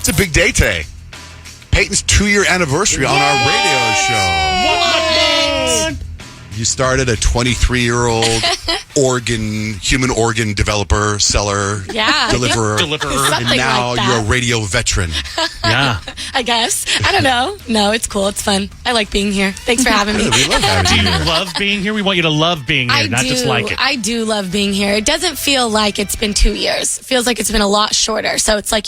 It's a big day today. Peyton's 2-year anniversary on our radio show. What? You started a 23-year-old human organ developer, seller, deliverer. Something And now like that. you're a radio veteran. Yeah. I guess. I don't know. No, it's cool. It's fun. I like being here. Thanks for having me. We love having Do you you here. love being here? We want you to love being here, not just like it. I do love being here. It doesn't feel like it's been 2 years. It feels like it's been a lot shorter. So it's like,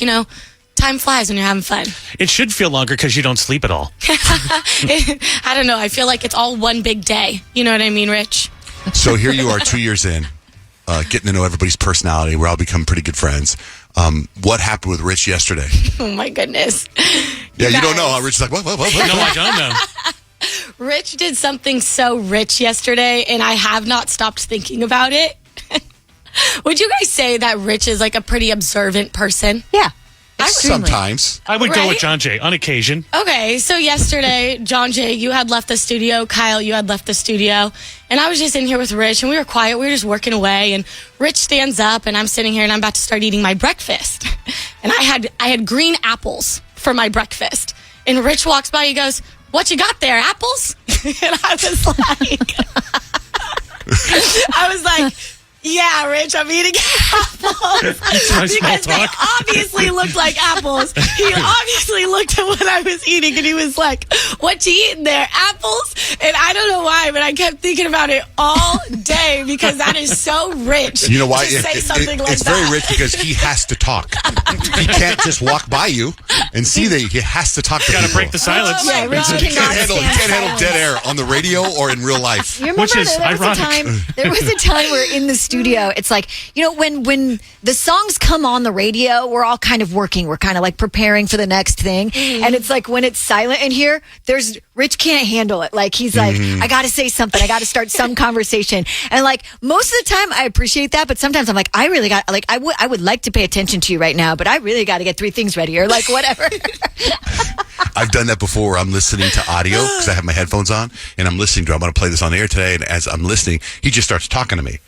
time flies when you're having fun. It should feel longer because you don't sleep at all. I don't know. I feel like it's all one big day. You know what I mean, Rich? So here you are 2 years in, getting to know everybody's personality. We're all become pretty good friends. What happened with Rich yesterday? Oh, my goodness. Yeah, you don't guys. know how Rich is like, what? No, I don't know. Rich did something so rich yesterday, and I have not stopped thinking about it. Would you guys say that Rich is like a pretty observant person? Yeah. Sometimes. I would go with Right? John Jay on occasion. Okay, so yesterday, John Jay, you had left the studio. Kyle, you had left the studio. And I was just in here with Rich, and we were quiet. We were just working away. And Rich stands up, and I'm sitting here, and I'm about to start eating my breakfast. And I had green apples for my breakfast. And Rich walks by, he goes, "What you got there, apples?" And I was like, "Yeah, Rich, I'm eating apples." Nice small Because they talk. obviously looked like apples. He obviously looked at what I was eating, and he was like, "What you eating there, apples?" And I don't know why, but I kept thinking about it all day because that is so rich. You know why? To say something like it's that. very rich because he has to talk. He can't just walk by you and see that he has to talk to Got to people. break the silence. Oh, my Rich God. He cannot can't stand handle dead air on the radio or in real life. You remember Which is there was ironic. there was a time where in the studio, it's like, when the songs come on the radio, we're all kind of working. We're kind of like preparing for the next thing. And it's like when it's silent in here, Rich can't handle it. Like he's like, I got to say something. I got to start some conversation. And like most of the time I appreciate that. But sometimes I'm like, I really got, like, I would like to pay attention to you right now, but I really got to get 3 things ready or like whatever. I've done that before where I'm listening to audio because I have my headphones on and I'm listening to I'm going to play this on the air today. And as I'm listening, he just starts talking to me.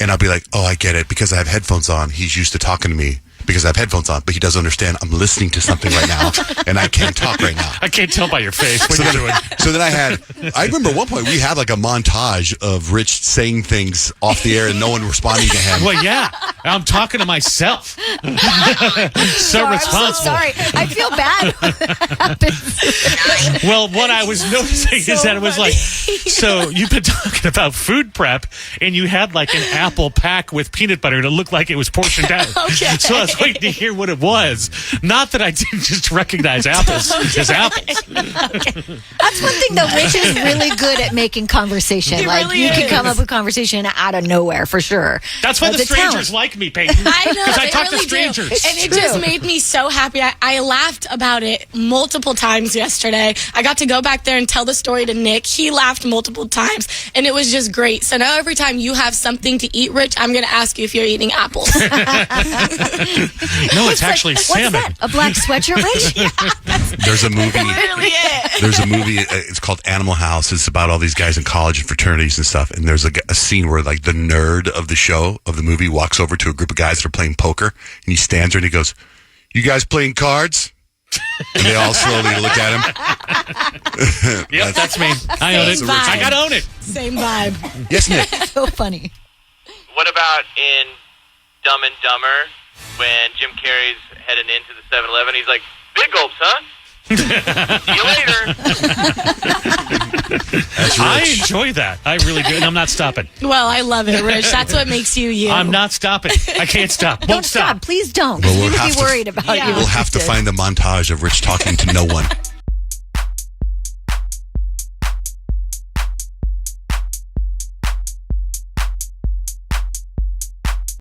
And I'll be like, oh, I get it. Because I have headphones on, he's used to talking to me because I have headphones on. But he doesn't understand I'm listening to something right now and I can't talk right now. I can't tell by your face what you're doing. So then I remember at one point we had like a montage of Rich saying things off the air and no one responding to him. Well, yeah. I'm talking to myself. So I'm responsible. so sorry. I feel bad when that happens. Well, what I was noticing is that it was like, so you've been talking about food prep, and you had like an apple pack with peanut butter, and it looked like it was portioned out. Okay. So I was waiting to hear what it was. Not that I didn't just recognize apples as apples. That's one thing, though. Rich is really good at making conversation. He Like, really you can is. come up with conversation out of nowhere, for sure. That's why the That's a strangers talent. like me, Peyton. I know. Because I they talk really to strangers. do. And it True. just made me so happy. I laughed about it multiple times yesterday. I got to go back there and tell the story to Nick. He laughed multiple times, and it was just great. So now every time you have something to eat, Rich, I'm going to ask you if you're eating apples. No, it's actually What's salmon. that? A black sweatshirt, Rich? There's a movie. Literally it. There's a movie. It's called Animal House. It's about all these guys in college and fraternities and stuff. And there's a scene where like the nerd of the show of the movie walks over to a group of guys that are playing poker, and he stands there and he goes, "You guys playing cards?" And they all slowly look at him. Yep, that's me. I own it. Same vibe. I gotta own it. Same vibe. Yes, Nick. So funny. What about in Dumb and Dumber when Jim Carrey's heading into the 7-Eleven? He's like, "Big gulps, huh? See you later." That's I Rich. enjoy that. I really do. And I'm not stopping. Well, I love it, Rich. That's what makes you you. I'm not stopping. I can't stop. Don't Won't stop. stop. Please don't. Well, We we'll would have be to- worried about Yeah. you. We'll have to find a montage of Rich talking to no one.